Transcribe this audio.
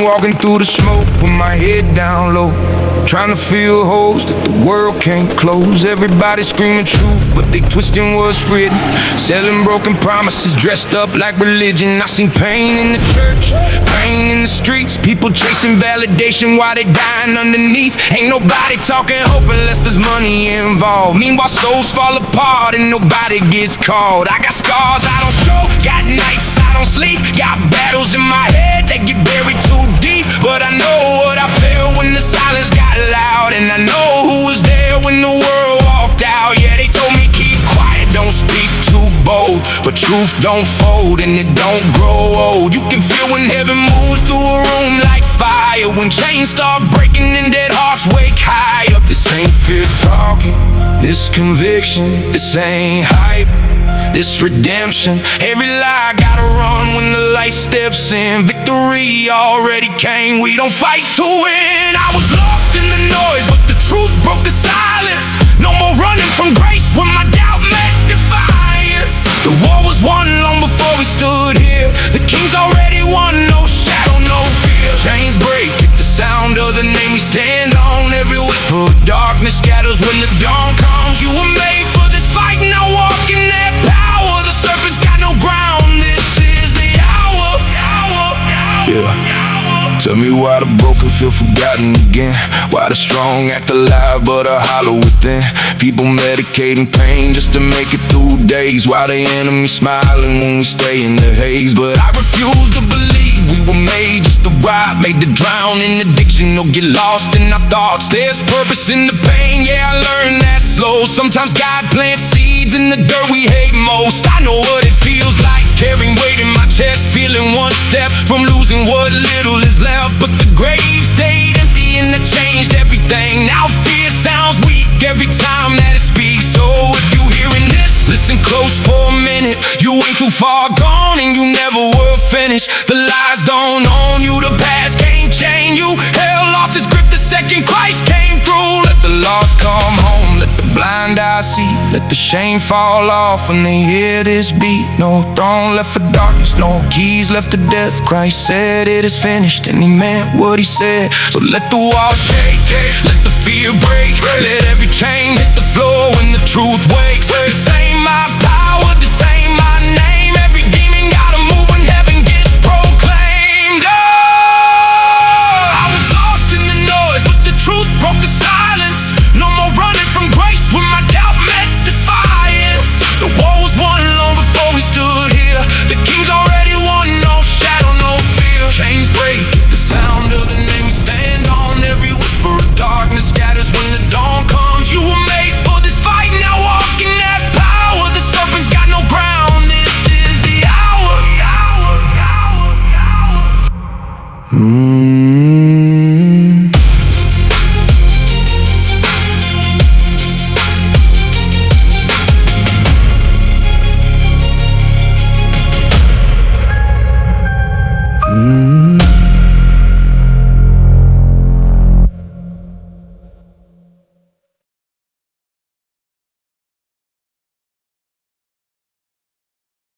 been walking through the smoke with my head down low, trying to fill holes that the world can't close. Everybody screaming truth, but they twisting what's written, selling broken promises dressed up like religion. I seen pain in the church, pain in the streets, people chasing validation while they dying underneath. Ain't nobody talking hope unless there's money involved. Meanwhile souls fall apart and nobody gets called. I got scars I don't show, got nights I don't sleep, got battles in my head that get buried too deep. But I know what I felt when the silence got loud, and I know who was there when the world walked out. Yeah, they told me keep quiet, don't speak too bold, but truth don't fold and it don't grow old. You can feel when heaven moves through a room like fire, when chains start breaking and dead hearts wake high up. This ain't fear talking, this conviction, this ain't hype, this redemption. Every lie gotta run when the light steps in. Victory already came, we don't fight to win. I was lost in the noise, but the truth broke the silence. No more running from grace when my doubt met defiance. The war was won long before we stood here. The king's already won, no shadow, no fear. Chains break at the sound of the name we stand on. Every whisper of darkness scatters when the dawn comes. You were made for this fight, now walk in that power. The serpent's got no ground, this is the hour. Yeah. Tell me why the broken feel forgotten again, why the strong act alive but are hollow within. People medicating pain just to make it through days, while the enemy smiling when we stay in the haze. But I refuse to believe we were made just to ride, made to drown in addiction or get lost in our thoughts. There's purpose in the pain, yeah, I learned that slow. Sometimes God plants seeds in the dirt we hate most. I know what it feels like, carrying weight in my chest, feeling one step from losing what little is left. But the grave stayed empty and it changed everything. Now fear sounds weak every time that it speaks. So if you hearing this, listen close for a minute. You ain't too far gone and you never were finished. The lies don't own you, the past can't chain you. Hell lost its grip the second Christ came through. Let the lost come home, let the blind eye see, let the shame fall off when they hear this beat. No throne left for darkness, no keys left to death. Christ said it is finished and he meant what he said. So let the wall shake, let the fear break, let every chain hit the floor when the truth wakes. This ain't my power, this ain't my name. Every demon gotta move when heaven gets proclaimed. Oh, I was lost in the noise, but the truth broke the silence. No more running from grace when my doubt met defiance. The war was won long before we stood here. The king's already won, no shadow, no fear. Chains break, the sound of the name we stand on. Every whisper of darkness scatters when the dawn comes. You were made for this fight, now walk in that power. The serpent's got no ground, this is the hour. Mm-hmm.